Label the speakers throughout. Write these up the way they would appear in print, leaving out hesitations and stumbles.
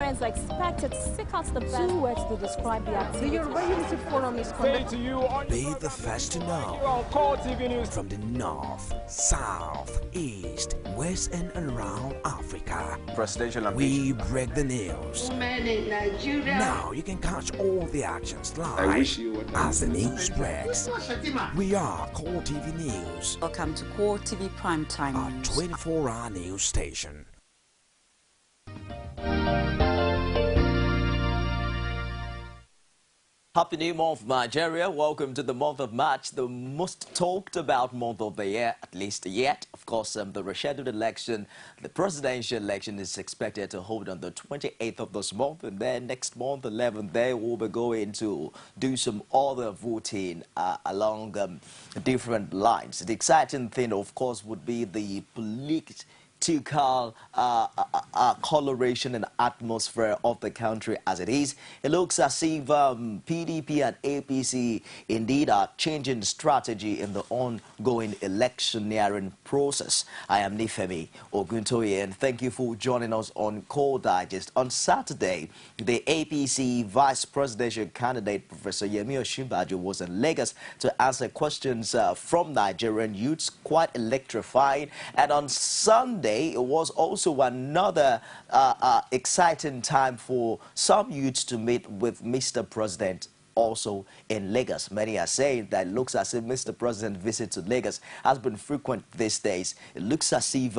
Speaker 1: Nigerians are expected to seek out the best. 2 words to describe the activity.
Speaker 2: The Yoruba Unity Forum is conducted.
Speaker 3: Be the first to know
Speaker 4: on CoreTV News
Speaker 3: from the north, south, east, west, and around Africa.
Speaker 4: Presidential
Speaker 3: We break the news. Now you can catch all the actions live as the news breaks. We are CoreTV News.
Speaker 5: Welcome to CoreTV Primetime
Speaker 3: Our
Speaker 5: News.
Speaker 3: 24-hour news station.
Speaker 6: Happy New Month, Nigeria. Welcome to the month of March, the most talked about month of the year, at least yet. Of course, the rescheduled election, the presidential election, is expected to hold on the 28th of this month. And then next month, 11th, they will be going to do some other voting along different lines. The exciting thing, of course, would be the political coloration and atmosphere of the country as it is. It looks as if PDP and APC indeed are changing strategy in the ongoing electioneering process. I am Nifemi Oguntoye, and thank you for joining us on Core Digest. On Saturday, the APC vice presidential candidate, Professor Yemi Osinbajo, was in Lagos to answer questions from Nigerian youths, quite electrifying. And on Sunday, it was also another exciting time for some youths to meet with Mr. President, also in Lagos. Many are saying that it looks as if Mr. President's visit to Lagos has been frequent these days. It looks as if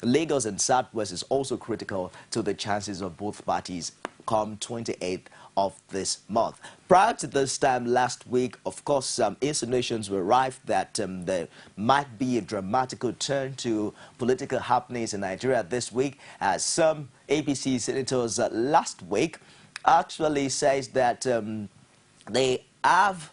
Speaker 6: Lagos and Southwest is also critical to the chances of both parties come 28th of this month. Prior to this time last week, of course, some insinuations were rife that there might be a dramatical turn to political happenings in Nigeria this week, as some APC senators last week actually says that they have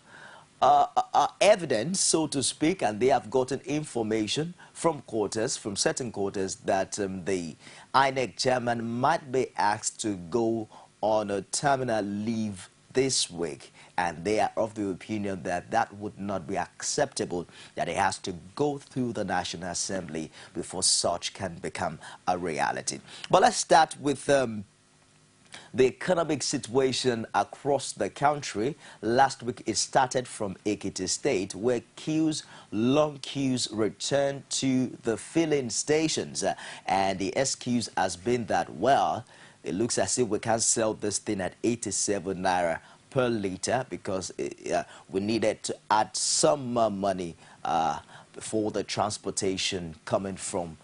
Speaker 6: evidence, so to speak, and they have gotten information from quarters, from certain quarters, that the INEC chairman might be asked to go on a terminal leave this week, and they are of the opinion that that would not be acceptable, that it has to go through the National Assembly before such can become a reality. But let's start with the economic situation across the country. Last week it started from Ekiti State, where long queues returned to the filling stations, and the excuse has been that, well, it looks as if we can't sell this thing at 87 naira per litre because we needed to add some more money for the transportation coming from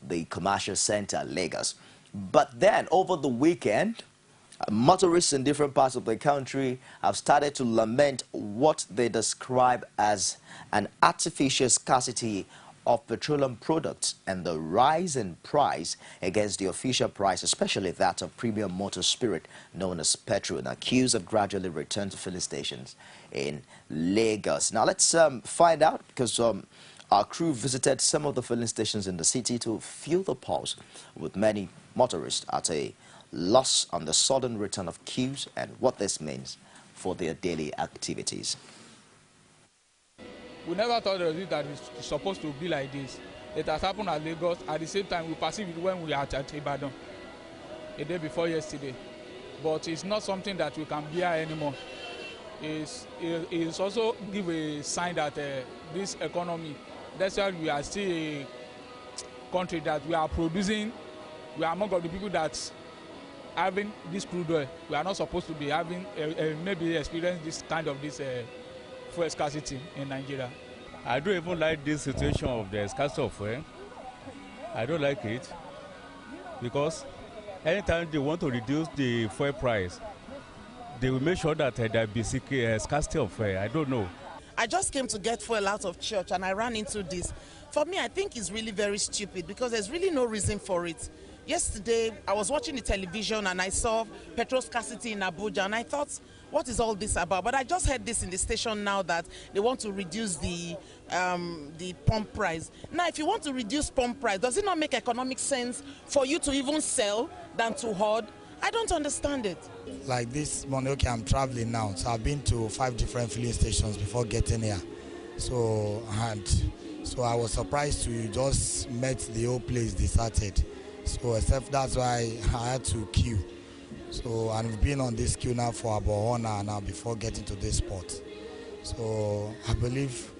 Speaker 6: the commercial center, Lagos. But then, over the weekend, motorists in different parts of the country have started to lament what they describe as an artificial scarcity of petroleum products and the rise in price against the official price, especially that of premium motor spirit known as petrol. Now, queues have gradually returned to filling stations in Lagos. Now, let's find out, because our crew visited some of the filling stations in the city to feel the pulse with many motorists at a loss on the sudden return of queues and what this means for their daily activities.
Speaker 7: We never thought that it's supposed to be like this. It has happened at Lagos. At the same time, we perceive it when we are at Ibadan, a day before yesterday. But it's not something that we can bear anymore. It's also give a sign that this economy, that's why we are still a country that we are producing. We are among the people that having this crude oil. We are not supposed to be having maybe experience this kind of fuel scarcity in Nigeria.
Speaker 8: I don't even like this situation of the scarcity of fuel. I don't like it because anytime they want to reduce the fuel price, they will make sure that there be scarcity of fuel. I don't know.
Speaker 9: I just came to get fuel out of church and I ran into this. For me, I think it's really very stupid because there's really no reason for it. Yesterday, I was watching the television and I saw petrol scarcity in Abuja, and I thought, what is all this about? But I just heard this in the station now that they want to reduce the pump price. Now, if you want to reduce pump price, does it not make economic sense for you to even sell than to hoard? I don't understand it.
Speaker 10: Like this morning, okay, I'm traveling now, so I've been to 5 different filling stations before getting here. So I was surprised to just met the whole place deserted. So except that's why I had to queue. So, and we've been on this queue now for about 1 hour now before getting to this spot. So I believe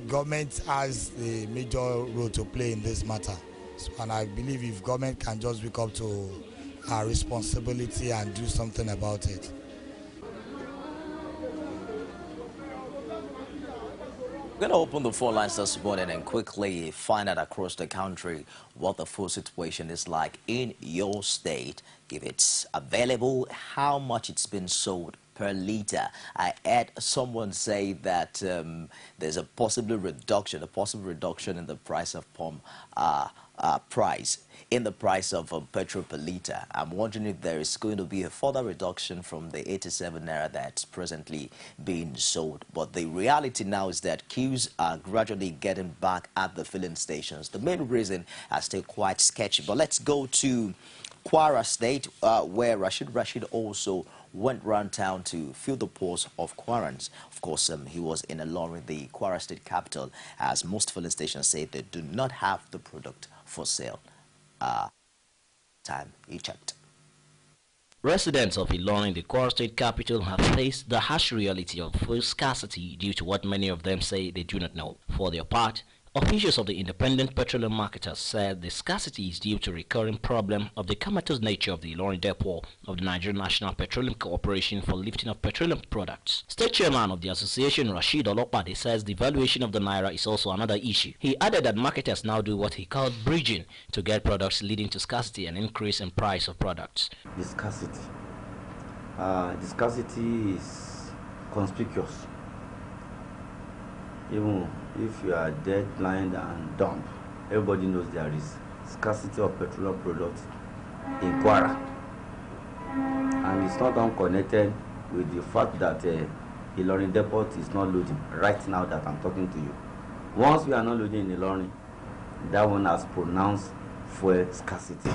Speaker 10: government has a major role to play in this matter. So, and I believe if government can just wake up to our responsibility and do something about it.
Speaker 6: We're going to open the phone lines this morning and quickly find out across the country what the full situation is like in your state, if it's available, how much it's been sold per liter. I heard someone say that there's a possible reduction in the price of in the price of petrol per liter. I'm wondering if there is going to be a further reduction from the 87 naira that's presently being sold. But the reality now is that queues are gradually getting back at the filling stations. The main reason are still quite sketchy. But let's go to Kwara State, where Rashid also went round town to fill the pulse of Kwarans. Of course, he was in Ilorin, the Kwara State capital, as most filling stations say they do not have the product for sale. Time he checked.
Speaker 4: Residents of Ilorin, the Kwara State capital, have faced the harsh reality of fuel scarcity due to what many of them say they do not know. For their part, officials of the independent petroleum marketers said the scarcity is due to recurring problem of the comatose nature of the Ilorin depot of the Nigerian National Petroleum Corporation for lifting of petroleum products. State chairman of the association, Rashid Olopade, says the valuation of the naira is also another issue. He added that marketers now do what he called bridging to get products, leading to scarcity and increase in price of products.
Speaker 11: The scarcity is conspicuous. Even if you are dead, blind, and dumb, everybody knows there is scarcity of petroleum products in Kwara. And it's not unconnected with the fact that Ilorin depot is not loading right now that I'm talking to you. Once we are not loading in Ilorin, that one has pronounced fuel scarcity.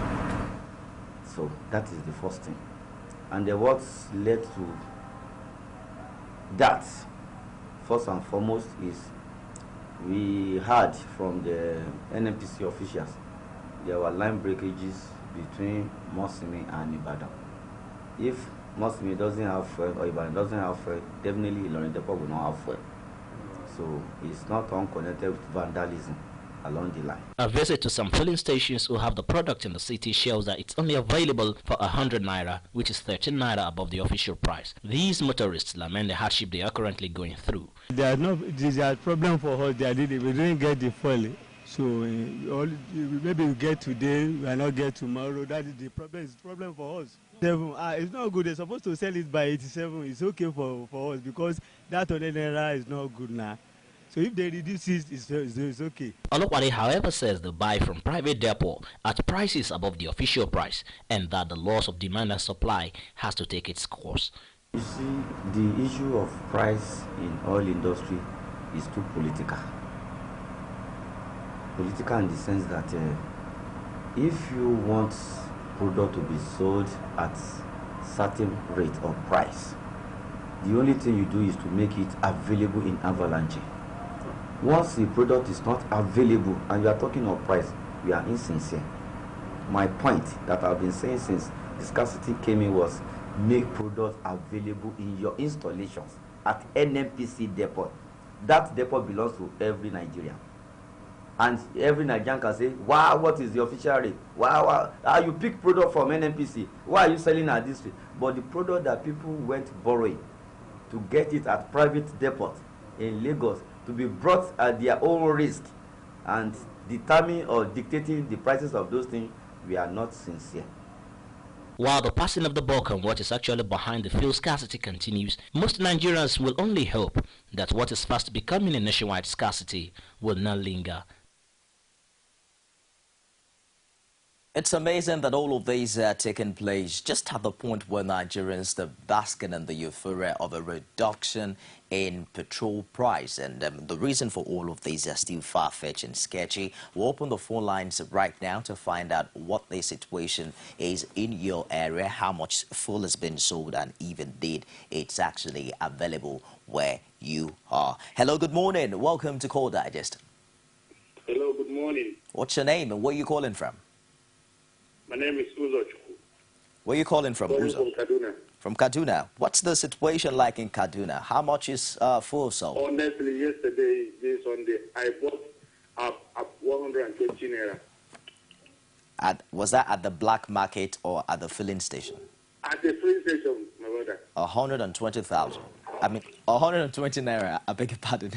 Speaker 11: So that is the first thing. And what's led to that, first and foremost, is we heard from the NNPC officials there were line breakages between Mosimi and Ibadan. If Mosimi doesn't have fuel or Ibadan doesn't have fuel, definitely Ilorin depot will not have fuel. So it's not unconnected with vandalism along the line.
Speaker 4: A visit to some filling stations who have the product in the city shows that it's only available for 100 naira, which is 13 naira above the official price. These motorists lament the hardship they are currently going through.
Speaker 12: There's a problem for us. We didn't get the fuel. So maybe we get today, we will not get tomorrow. That is the problem. It's a problem for us. It's not good. They're supposed to sell it by 87. It's okay for us because that 100 naira is not good now. So if they reduce it, it's okay.
Speaker 4: Olopade, however, says they buy from private depot at prices above the official price and that the loss of demand and supply has to take its course.
Speaker 11: You see, the issue of price in oil industry is too political. Political in the sense that if you want product to be sold at certain rate or price, the only thing you do is to make it available in avalanche. Once the product is not available and you are talking of price, you are insincere. My point that I've been saying since the scarcity came in was make products available in your installations at NNPC depot. That depot belongs to every Nigerian. And every Nigerian can say, wow, what is the official rate? Wow, you pick product from NNPC. Why are you selling at this rate? But the product that people went borrowing to get it at private depot in Lagos to be brought at their own risk and determine or dictating the prices of those things, we are not sincere.
Speaker 4: While the passing of the buck on what is actually behind the fuel scarcity continues, most Nigerians will only hope that what is fast becoming a nationwide scarcity will not linger.
Speaker 6: It's amazing that all of these are taking place just at the point where Nigerians are basking in the euphoria of a reduction in petrol price. And the reason for all of these are still far-fetched and sketchy. We'll open the phone lines right now to find out what the situation is in your area, how much fuel has been sold, and even indeed it's actually available where you are. Hello, good morning. Welcome to Call Digest.
Speaker 13: Hello, good morning.
Speaker 6: What's your name and where are you calling from?
Speaker 13: My name is Uzochukwu.
Speaker 6: Where are you calling from, Uzo?
Speaker 13: From Kaduna.
Speaker 6: From Kaduna. What's the situation like in Kaduna? How much is fuel sold?
Speaker 13: Honestly, yesterday, this Sunday, I bought up 120 naira.
Speaker 6: Was that at the black market or at the filling station?
Speaker 13: At the filling station, my brother.
Speaker 6: 120,000. I mean, 120 naira. I beg your pardon.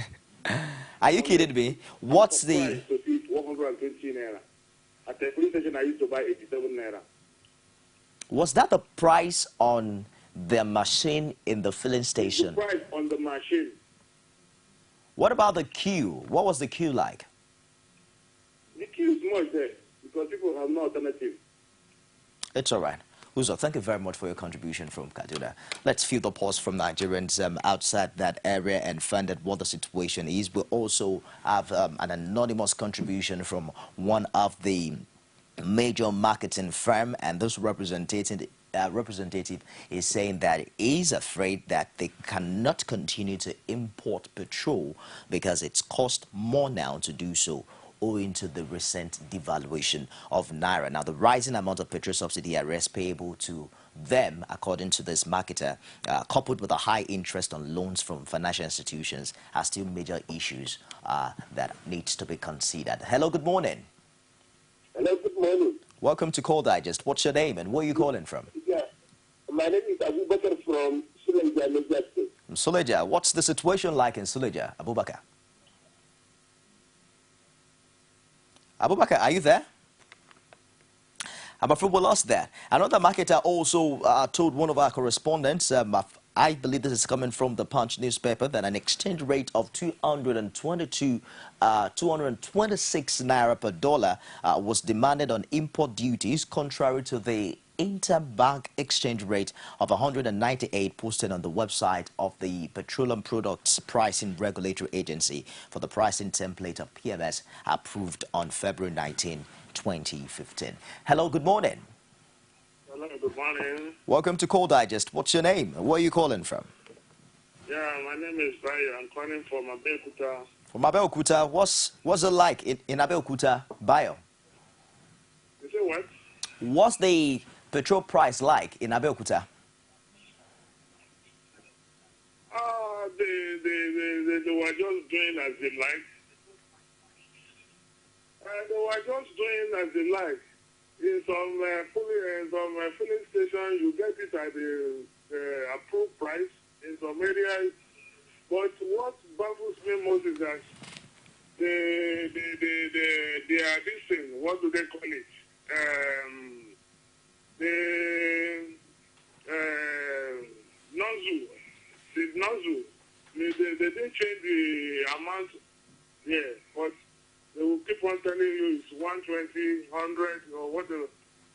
Speaker 6: Are you kidding me? What's the...
Speaker 13: 120 naira. At the filling station, I used to buy 87 naira.
Speaker 6: Was that the price on the machine in the filling station?
Speaker 13: The price on the machine.
Speaker 6: What about the queue? What was the queue like?
Speaker 13: The queue is much there because people have no alternative.
Speaker 6: It's all right. Uzo, thank you very much for your contribution from Kaduna. Let's feel the pulse from Nigerians outside that area and find out what the situation is. We also have an anonymous contribution from one of the major marketing firm, and this representative is saying that he's afraid that they cannot continue to import petrol because it's cost more now to do so owing to the recent devaluation of Naira. Now, the rising amount of petrol subsidy arrests payable to them, according to this marketer, coupled with a high interest on loans from financial institutions, are still major issues that needs to be considered. Hello, good morning.
Speaker 13: Hello, good morning.
Speaker 6: Welcome to Call Digest. What's your name and where are you calling from?
Speaker 13: Yeah, my name is Abubakar from Suleja, Niger State.
Speaker 6: From Suleja. What's the situation like in Suleja, Abubakar? Abubakar, are you there? I'm afraid we lost that. Another marketer also told one of our correspondents, I believe this is coming from the Punch newspaper, that an exchange rate of 226 naira per dollar was demanded on import duties, contrary to the interbank exchange rate of 198 posted on the website of the Petroleum Products Pricing Regulatory Agency for the pricing template of PMS approved on February 19, 2015. Hello, good morning.
Speaker 13: Hello, good morning.
Speaker 6: Welcome to Call Digest. What's your name? Where are you calling from?
Speaker 13: Yeah, my name is Bayo. I'm calling from Abeokuta.
Speaker 6: From Abeokuta. What's it like in Abeokuta, Bayo?
Speaker 13: You say what?
Speaker 6: What's the petrol price like in Abeokuta?
Speaker 13: They were just doing as they like. They were just doing as they like. In some filling station, you get it at the approved price. In some areas, but what baffles me most is that they are this thing. What do they call it? Nozzle. The nozzle. They didn't change the amount. Yeah, but they will keep on telling you it's 120, 100, or whatever.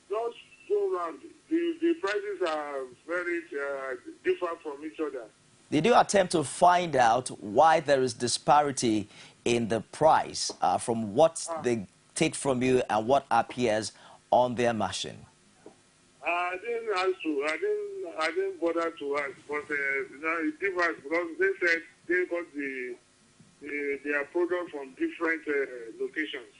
Speaker 13: Just go around. The prices are very different from each other.
Speaker 6: Did you attempt to find out why there is disparity in the price from what they take from you and what appears on their machine?
Speaker 13: I didn't ask to. I didn't bother to ask, but it differs because they said they got their product from different locations.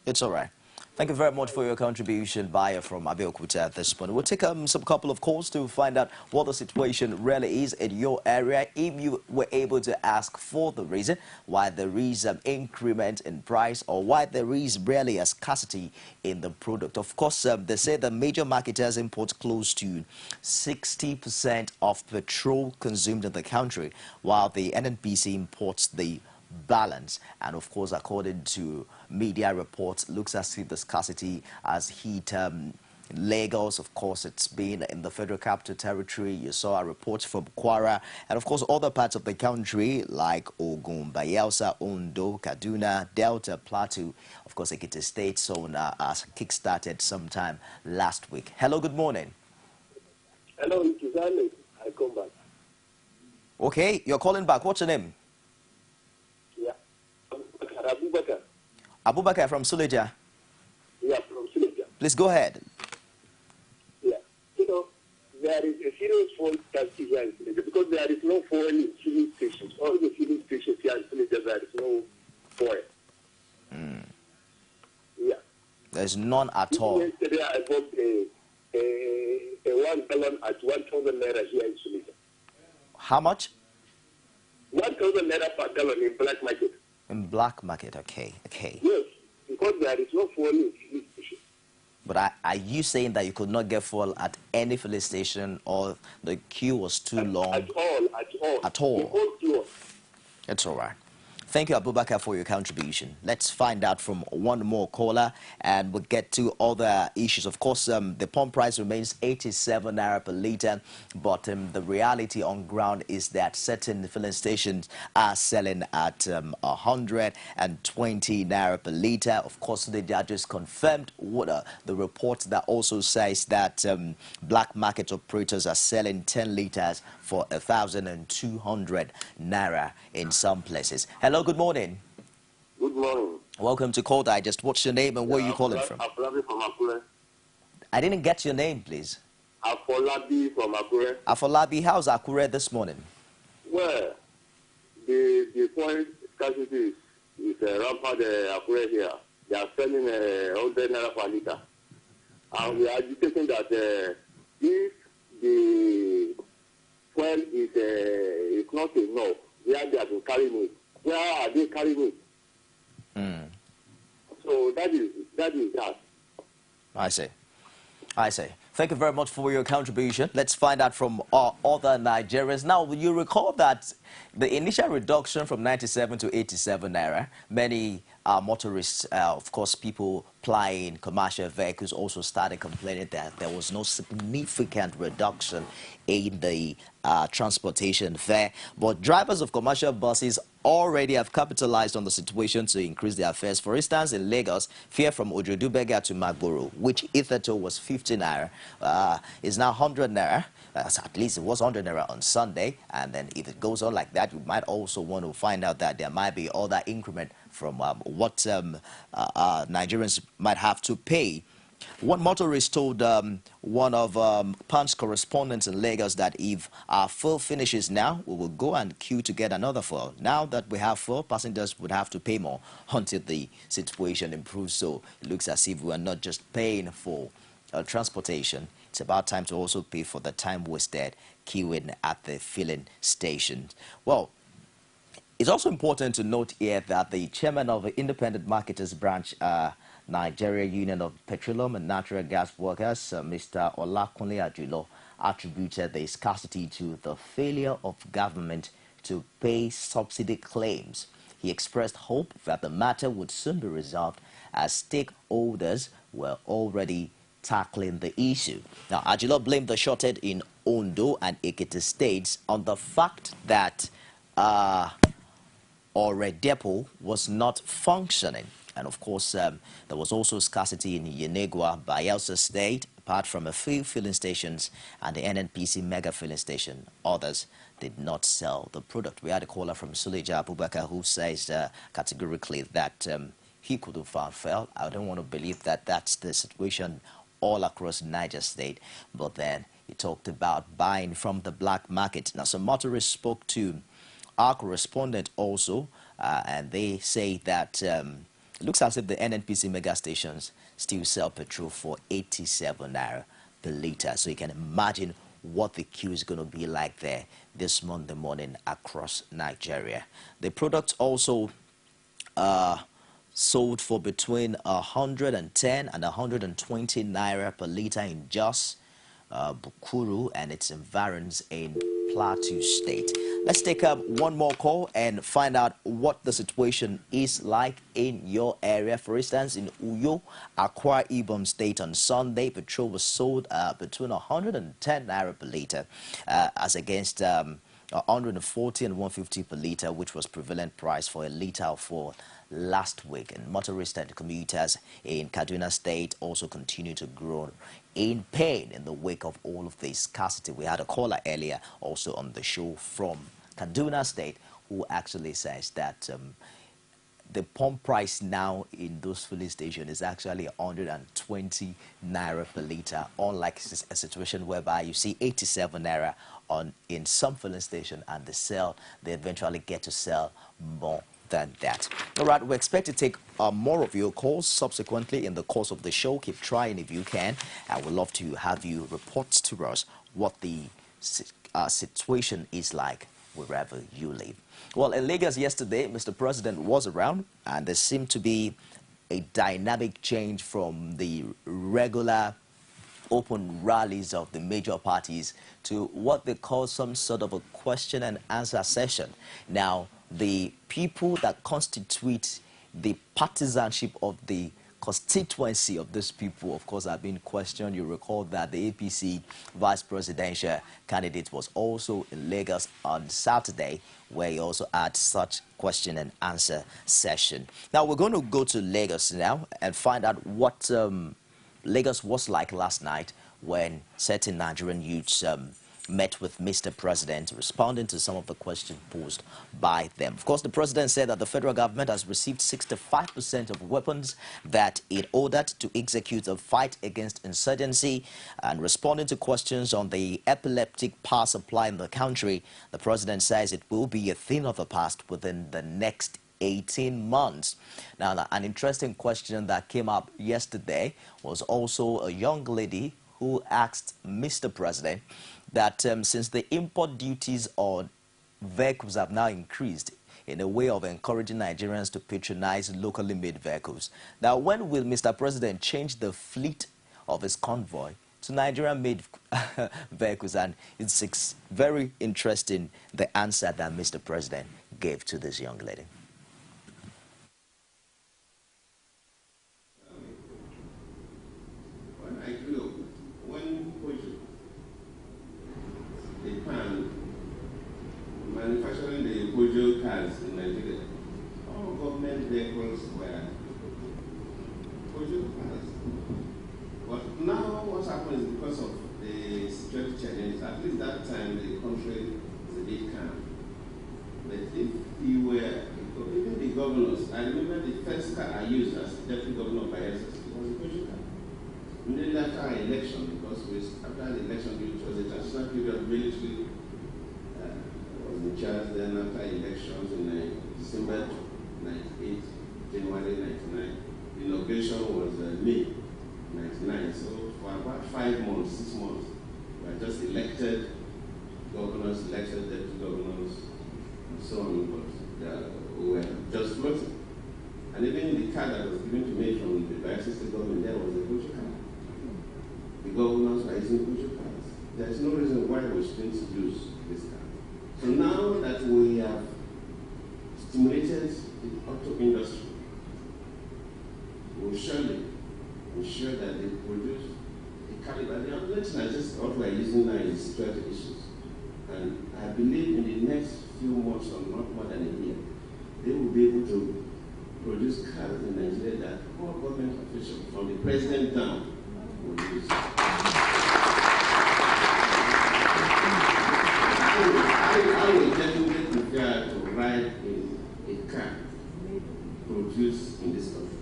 Speaker 6: It's all right. Thank you very much for your contribution, Bayo from Abeokuta at this point. We'll take some couple of calls to find out what the situation really is in your area. If you were able to ask for the reason why there is an increment in price or why there is really a scarcity in the product. Of course, they say the major marketers import close to 60% of petrol consumed in the country, while the NNPC imports the balance. And of course, according to media reports, looks as if the scarcity has hit Lagos. Of course, it's been in the Federal Capital Territory. You saw a report from Kwara, and of course other parts of the country like Ogun, Bayelsa, Ondo, Kaduna, Delta, Plateau. Of course, Ekiti State zone has kick-started sometime last week. Hello, good morning.
Speaker 13: Hello, it is Alex. I come back.
Speaker 6: Okay, you're calling back. What's your name?
Speaker 13: Abubakar.
Speaker 6: Abubakar from Suleja.
Speaker 13: Yeah, from Suleja.
Speaker 6: Please go ahead.
Speaker 13: Yeah. You know, there is a serious fault here in Suleja because there is no fuel in filling stations. All the filling stations here in Suleja, there is no fuel. Yeah.
Speaker 6: There's none at all.
Speaker 13: Yesterday I bought a
Speaker 14: 1 gallon at 1,000 naira here in Sulita.
Speaker 6: How much?
Speaker 14: 1,000 naira per gallon in black market.
Speaker 6: In black market, okay.
Speaker 14: Yes, because there is no fuel in filling station.
Speaker 6: But are you saying that you could not get fuel at any filling station, or the queue was too long?
Speaker 14: At all.
Speaker 6: At all?
Speaker 14: The whole queue.
Speaker 6: It's all right. Thank you, Abubakar, for your contribution. Let's find out from one more caller, and we'll get to other issues. Of course, the pump price remains 87 naira per litre, but the reality on ground is that certain filling stations are selling at 120 naira per litre. Of course, the judges confirmed what the report that also says that black market operators are selling 10 litres for 1,200 naira in some places. Hello, good morning.
Speaker 14: Good morning.
Speaker 6: Welcome to Call Digest. What's your name and where are you calling from?
Speaker 14: Afolabi from Akure.
Speaker 6: I didn't get your name, please.
Speaker 14: Afolabi from Akure.
Speaker 6: Afolabi, how's Akure this morning?
Speaker 14: Well, the point scarcity is rampant Akure here. They are selling 100 naira per litre. And we are agitating that if the fuel is not enough, where they are carrying it, where are they carrying it? So that is that.
Speaker 6: I see. Thank you very much for your contribution. Let's find out from other Nigerians. Now, you recall that the initial reduction from 97 to 87 naira, many motorists, of course, people plying commercial vehicles also started complaining that there was no significant reduction in the transportation fare. But drivers of commercial buses already have capitalized on the situation to increase their fares. For instance, in Lagos, fare from Ojedubega to Magboro, which hitherto was 50 naira, is now 100 naira. At least it was 100 naira on Sunday. And then if it goes on like that, you might also want to find out that there might be other increment from what Nigerians might have to pay. One motorist told one of Punch correspondents in Lagos that if our fuel finishes now, we will go and queue to get another fuel. Now that we have fuel, passengers would have to pay more until the situation improves. So it looks as if we are not just paying for transportation. It's about time to also pay for the time wasted queuing at the filling station. Well, it's also important to note here that the chairman of the Independent Marketers Branch, Nigeria Union of Petroleum and Natural Gas Workers, Mr. Olakunle Ajulo, attributed the scarcity to the failure of government to pay subsidy claims. He expressed hope that the matter would soon be resolved as stakeholders were already tackling the issue. Now, Ajulo blamed the shortage in Ondo and Ekiti states on the fact that Ore depot was not functioning. And of course, there was also scarcity in Yenegua, Bayelsa State, apart from a few filling stations and the NNPC mega filling station. Others did not sell the product. We had a caller from Suleja Abubakar who says categorically that he couldn't find fuel. I don't want to believe that that's the situation all across Niger State. But then he talked about buying from the black market. Now, some motorists spoke to our correspondent also, and they say that it looks as if the NNPC mega stations still sell petrol for 87 naira per litre. So you can imagine what the queue is going to be like there this Monday morning across Nigeria. The products also sold for between 110 and 120 naira per litre in Jos, Bukuru and its environs in Plateau State. Let's take up one more call and find out what the situation is like in your area. For instance, in Uyo, Akwa Ibom State on Sunday, petrol was sold between 110 naira per litre as against 140 and 150 per litre, which was prevalent price for a litre for last week. And motorists and commuters in Kaduna State also continue to grow in pain in the wake of all of this scarcity. We had a caller earlier also on the show from Kaduna State who actually says that the pump price now in those filling stations is actually 120 naira per litre, unlike a situation whereby you see 87 naira in some filling station and they eventually get to sell more than that. All right, we expect to take more of your calls subsequently in the course of the show. Keep trying if you can. I would love to have you report to us what the situation is like wherever you live. Well, in Lagos yesterday, Mr. President was around, and there seemed to be a dynamic change from the regular open rallies of the major parties to what they call some sort of a question and answer session. Now, the people that constitute the partisanship of the constituency of these people, of course, have been questioned. You recall that the APC vice presidential candidate was also in Lagos on Saturday, where he also had such question and answer session. Now, we're going to go to Lagos now and find out what Lagos was like last night when certain Nigerian youths met with Mr. President, responding to some of the questions posed by them. Of course, the president said that the federal government has received 65% of weapons that it ordered to execute a fight against insurgency. And responding to questions on the epileptic power supply in the country, the president says it will be a thing of the past within the next 18 months. Now, an interesting question that came up yesterday was also a young lady who asked Mr. President that since the import duties on vehicles have now increased in a way of encouraging Nigerians to patronize locally made vehicles, now when will Mr. President change the fleet of his convoy to Nigerian-made vehicles? And it's very interesting, the answer that Mr. President gave to this young lady.
Speaker 15: Manufacturing the Peugeot cars in Nigeria, all government vehicles were Peugeot cars. But now what happens is because of the security challenges, at least that time the country is a bit calm. But if you were, even the governors, I remember the first car I used as deputy governor of Bayelsa was a Peugeot car. Immediately after our election, because after the election, it was a transitional period of military. In charge then after elections in December 98, January 99. The inauguration was May 99. So for about 5 months, 6 months, we were just elected governors, elected deputy governors, and so on. But we were just floating. And even the car that was given to me from the Bayelsa State government, there was a Peugeot car. The governors were using Peugeot cars. There is no reason why we shouldn't use this car. So now that we have stimulated the auto industry, we will surely ensure that they produce the caliber. The only thing I just what we are using now is security issues. And I believe in the next few months or not more than a year, they will be able to produce cars in Nigeria that all government officials, from the president down, will use. I will definitely prefer to ride in a car produced in this country.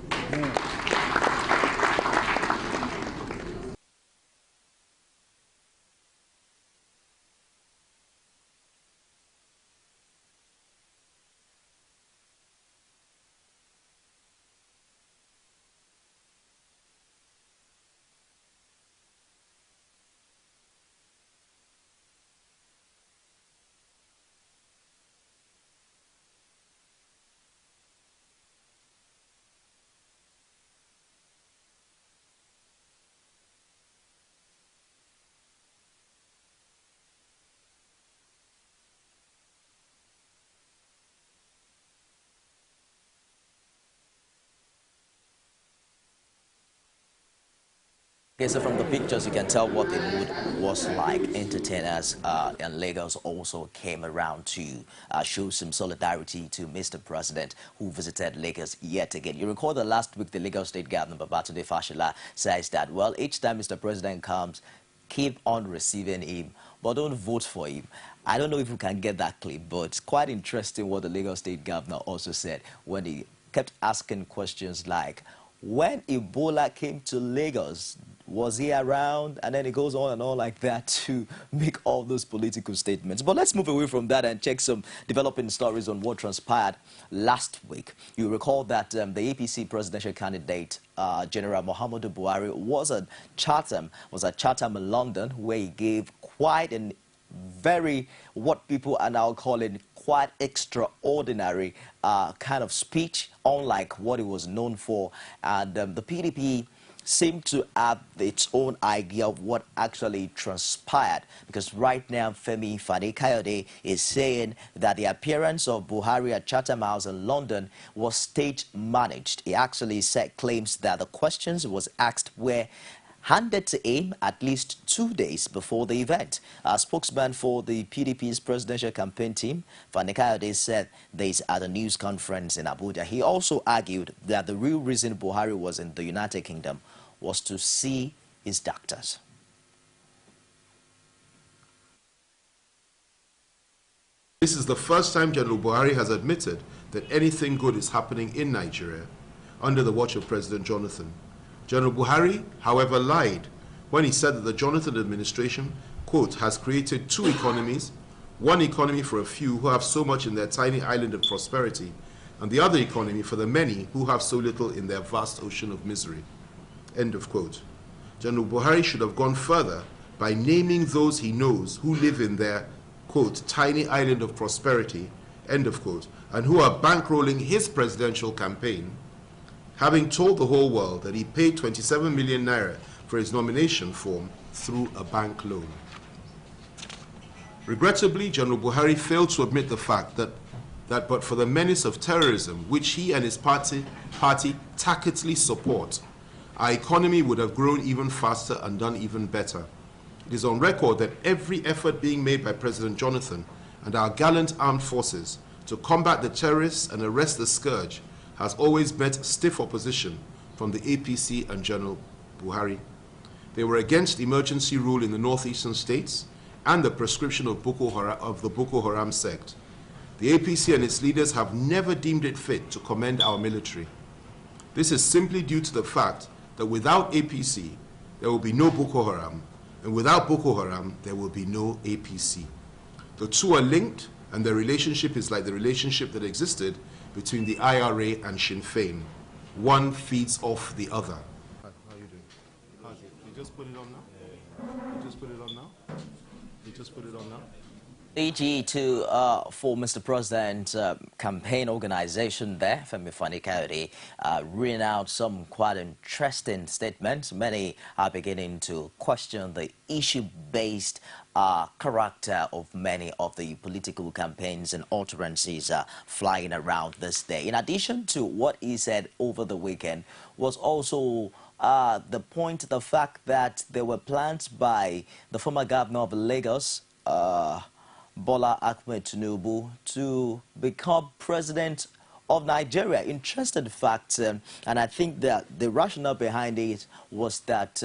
Speaker 6: Okay, so from the pictures, you can tell what the mood was like. Entertainers in Lagos also came around to show some solidarity to Mr. President, who visited Lagos yet again. You recall that last week, the Lagos State Governor, Babatunde Fashola, says that, well, each time Mr. President comes, keep on receiving him, but don't vote for him. I don't know if we can get that clip, but it's quite interesting what the Lagos State Governor also said when he kept asking questions like, when Ebola came to Lagos, was he around? And then it goes on and on like that to make all those political statements. But let's move away from that and check some developing stories on what transpired last week. You recall that the APC presidential candidate, General Muhammadu Buhari, was at Chatham in London, where he gave quite an very, what people are now calling quite extraordinary kind of speech, unlike what he was known for. And the PDP seemed to have its own idea of what actually transpired, because right now Femi Fani-Kayode is saying that the appearance of Buhari at Chatham House in London was stage managed. He actually claims that the questions he was asked were handed to him at least 2 days before the event. A spokesman for the PDP's presidential campaign team, Fani-Kayode, said this at a news conference in Abuja. He also argued that the real reason Buhari was in the United Kingdom was to see his doctors.
Speaker 16: This is the first time General Buhari has admitted that anything good is happening in Nigeria under the watch of President Jonathan. General Buhari, however, lied when he said that the Jonathan administration, quote, has created two economies, one economy for a few who have so much in their tiny island of prosperity, and the other economy for the many who have so little in their vast ocean of misery. End of quote. General Buhari should have gone further by naming those he knows who live in their, quote, tiny island of prosperity, end of quote, and who are bankrolling his presidential campaign, having told the whole world that he paid 27 million naira for his nomination form through a bank loan. Regrettably, General Buhari failed to admit the fact that but for the menace of terrorism, which he and his party tacitly support, our economy would have grown even faster and done even better. It is on record that every effort being made by President Jonathan and our gallant armed forces to combat the terrorists and arrest the scourge has always met stiff opposition from the APC and General Buhari. They were against emergency rule in the northeastern states and the proscription of the Boko Haram sect. The APC and its leaders have never deemed it fit to commend our military. This is simply due to the fact that without APC, there will be no Boko Haram, and without Boko Haram, there will be no APC. The two are linked, and their relationship is like the relationship that existed between the IRA and Sinn Féin. One feeds off the other. How are you doing? How's it? You just put it on now? You just put it on now? You just put it on now?
Speaker 6: AG for Mr. President's campaign organization there, Femi Fani-Kayode, reading out some quite interesting statements. Many are beginning to question the issue-based character of many of the political campaigns and utterances flying around this day. In addition to what he said over the weekend was also the fact that there were plans by the former governor of Lagos, Bola Ahmed Tinubu, to become president of Nigeria. Interesting fact, and I think that the rationale behind it was that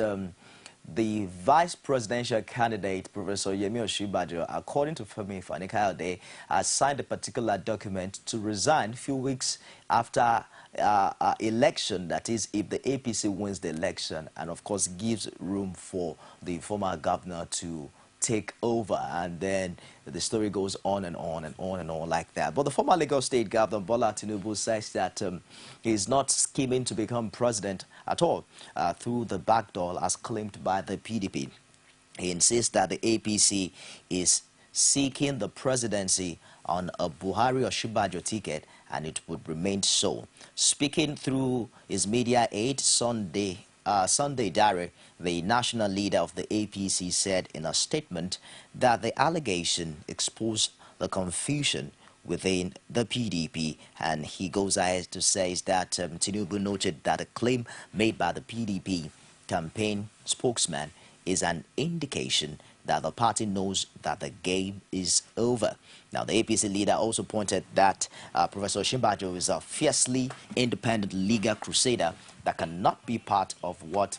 Speaker 6: the vice presidential candidate, Professor Yemi Osinbajo, according to Femi Fani-Kayode, has signed a particular document to resign a few weeks after election, that is, if the APC wins the election, and of course gives room for the former governor to take over, and then the story goes on and on and on and on like that. But the former Lagos State Governor Bola Tinubu says that he's not scheming to become president at all through the back door as claimed by the PDP. He insists that the APC is seeking the presidency on a Buhari or Osinbajo ticket, and it would remain so. Speaking through his media aide Sunday Dare, the national leader of the APC, said in a statement that the allegation exposed the confusion within the PDP, and he goes ahead to say that Tinubu noted that a claim made by the PDP campaign spokesman is an indication that the party knows that the game is over. Now, the APC leader also pointed that Professor Osinbajo is a fiercely independent legal crusader that cannot be part of what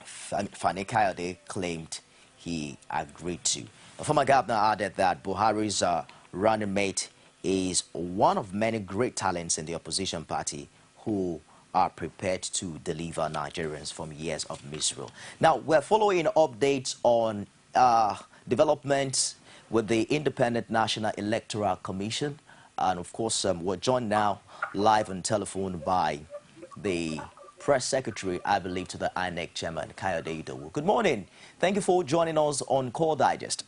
Speaker 6: Fani-Kayode claimed he agreed to. The former governor added that Buhari's running mate is one of many great talents in the opposition party who are prepared to deliver Nigerians from years of misery. Now, we're following updates on developments with the Independent National Electoral Commission. And of course, we're joined now live on telephone by the press secretary, I believe, to the INEC chairman, Kayode Idowu. Good morning. Thank you for joining us on Core Digest.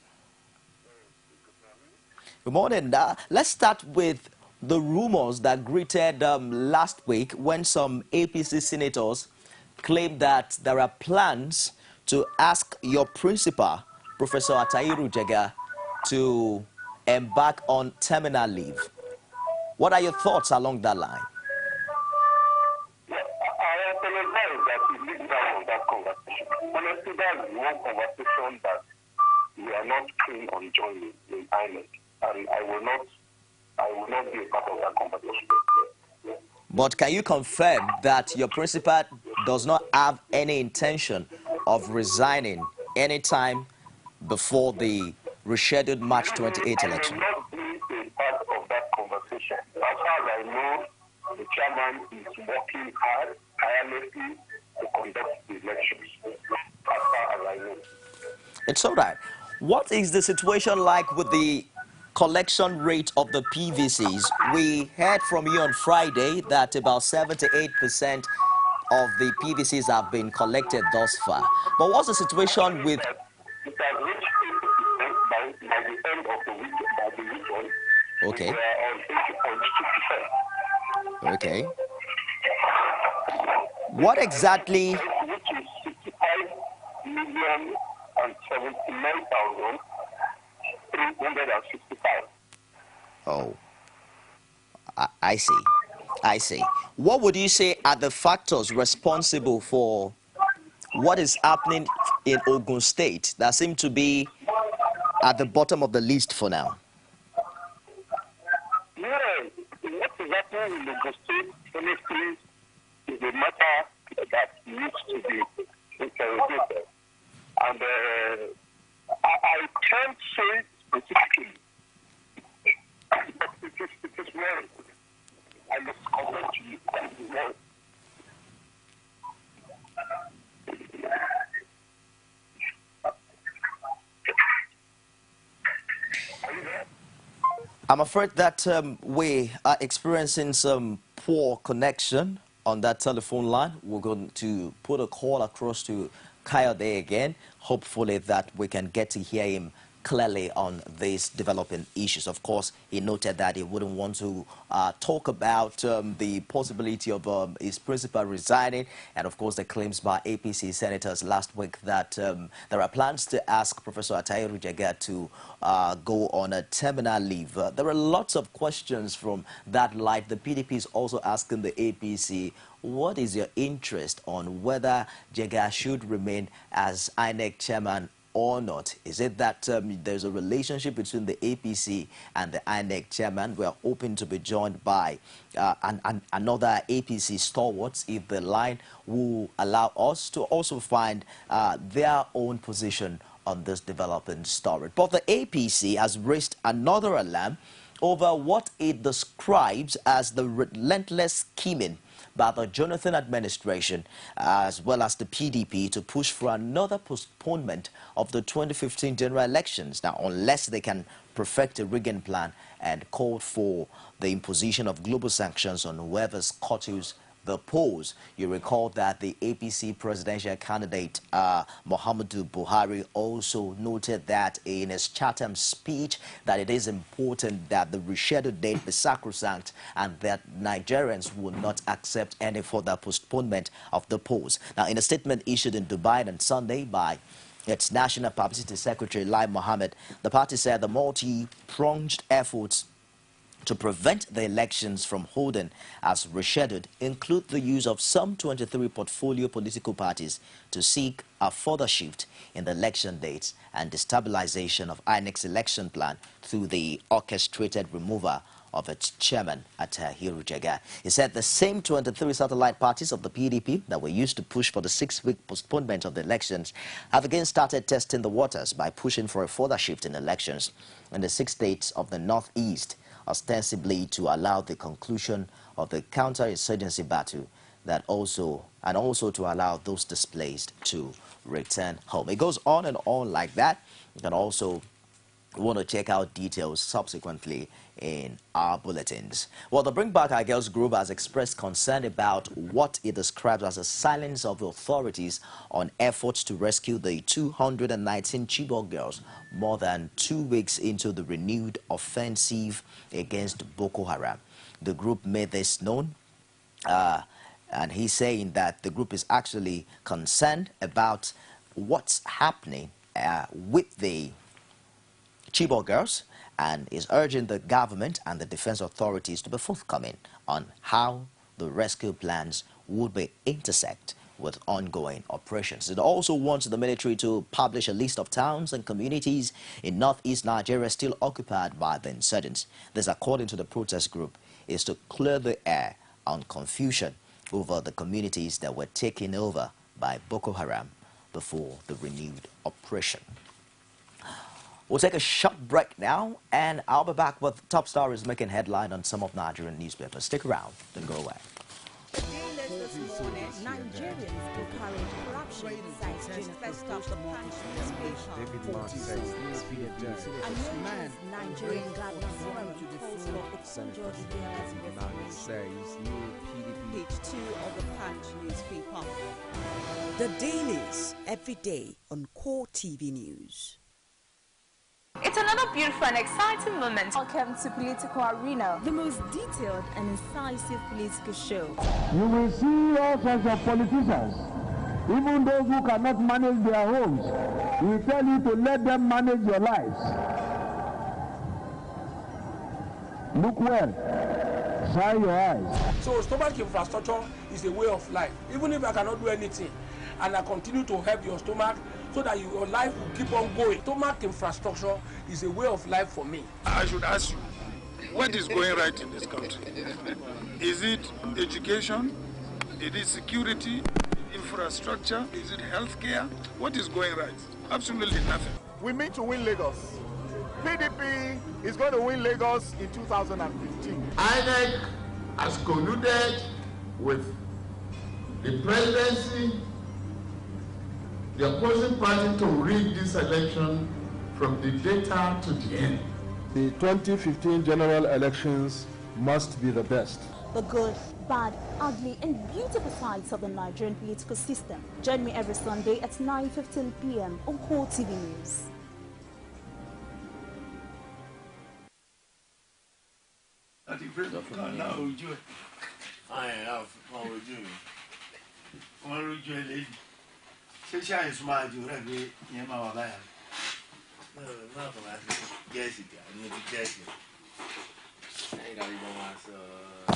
Speaker 6: Good morning. Let's start with the rumors that greeted last week when some APC senators claimed that there are plans to ask your principal, Professor Atahiru Jega, to embark on terminal leave. What are your thoughts along that line?
Speaker 14: I apologize that we leave out on that conversation. Honestly, that is one conversation that we are not keen on joining in INEC, and I will not be a part of that conversation.
Speaker 6: But can you confirm that your principal does not have any intention of resigning anytime before the rescheduled March 28 election?
Speaker 14: I will not be a part of that conversation. As far as I know, the chairman is working hard, tirelessly to conduct the elections. As far as I know.
Speaker 6: It's all right. What is the situation like with the collection rate of the PVCs? We heard from you on Friday that about 78% of the PVCs have been collected thus far. But what's the situation with...
Speaker 14: It has reached 80% by the end of the week, by the weekend.
Speaker 6: Okay.
Speaker 14: We are on 80.2%.
Speaker 6: Okay. What exactly...
Speaker 14: Which is 65,079,365.
Speaker 6: Oh, I see. I see. What would you say are the factors responsible for what is happening in Ogun State that seem to be at the bottom of the list for now?
Speaker 14: Yeah, what is happening in Ogun State, honestly, is a matter that needs to be interrogated. And I can't say specifically, but it is worrying. I must comment to you that it is worrying.
Speaker 6: I'm afraid that we are experiencing some poor connection on that telephone line. We're going to put a call across to Kayode again. Hopefully that we can get to hear him clearly on these developing issues. Of course, he noted that he wouldn't want to talk about the possibility of his principal resigning, and of course the claims by APC senators last week that there are plans to ask Professor Atahiru Jega to go on a terminal leave. There are lots of questions from that light. The PDP is also asking the APC, what is your interest on whether Jega should remain as INEC chairman or not? Is it that there's a relationship between the APC and the INEC chairman? We are hoping to be joined by another APC stalwarts if the line will allow us to also find their own position on this developing story. But the APC has raised another alarm over what it describes as the relentless scheming by the Jonathan administration as well as the PDP to push for another postponement of the 2015 general elections. Now, unless they can perfect a rigging plan and call for the imposition of global sanctions on whoever scuttles the polls. You recall that the APC presidential candidate Muhammadu Buhari also noted that in his Chatham speech that it is important that the rescheduled date be sacrosanct and that Nigerians will not accept any further postponement of the polls. Now, in a statement issued in Dubai on Sunday by its National Publicity Secretary Lai Mohammed, the party said the multi-pronged efforts to prevent the elections from holding as rescheduled include the use of some 23 portfolio political parties to seek a further shift in the election dates and destabilization of INEC's election plan through the orchestrated removal of its chairman, Atahiru Jega. He said the same 23 satellite parties of the PDP that were used to push for the 6-week postponement of the elections have again started testing the waters by pushing for a further shift in elections in the 6 states of the Northeast, ostensibly to allow the conclusion of the counterinsurgency battle that also to allow those displaced to return home. It goes on and on like that. You can also want to check out details subsequently in our bulletins. Well, the Bring Back Our Girls group has expressed concern about what it describes as a silence of the authorities on efforts to rescue the 219 Chibok girls more than 2 weeks into the renewed offensive against Boko Haram. The group made this known, and he's saying that the group is actually concerned about what's happening with the Chibok girls, and is urging the government and the defense authorities to be forthcoming on how the rescue plans would be intersect with ongoing operations. It also wants the military to publish a list of towns and communities in northeast Nigeria still occupied by the insurgents. This, according to the protest group, is to clear the air on confusion over the communities that were taken over by Boko Haram before the renewed operation. We'll take a short break now, and I'll be back with top stories making headline on some of Nigerian newspapers. Stick around, don't go away.
Speaker 17: This morning, Nigerians encourage corruption, cites University of the Punch newspaper. America's Nigerian Gardener Forum calls for Okonjo Iweala's page 2 of the Punch newspaper.
Speaker 18: The dailies every day on CoreTV News.
Speaker 19: It's another beautiful and exciting moment.
Speaker 1: Welcome to Political Arena, the most detailed and incisive political show.
Speaker 20: You will see all sorts of politicians, even those who cannot manage their homes. We tell you to let them manage your lives. Look well, shine your eyes.
Speaker 2: So stomach infrastructure is a way of life. Even if I cannot do anything, and I continue to help your stomach so that your life will keep on going. Stomach infrastructure is a way of life for me.
Speaker 21: I should ask you, what is going right in this country? Is it education? Is it security? Infrastructure? Is it healthcare? What is going right? Absolutely nothing.
Speaker 22: We mean to win Lagos. PDP is going to win Lagos in 2015.
Speaker 23: INEC has colluded with the presidency, the opposing party, to rig this election from the data to the end.
Speaker 24: The 2015 general elections must be the best.
Speaker 1: The good, bad, ugly, and beautiful sides of the Nigerian political system. Join me every Sunday at 9:15 p.m. on CoreTV News.
Speaker 23: Yes, it is. I need to guess it. I ain't got even myself.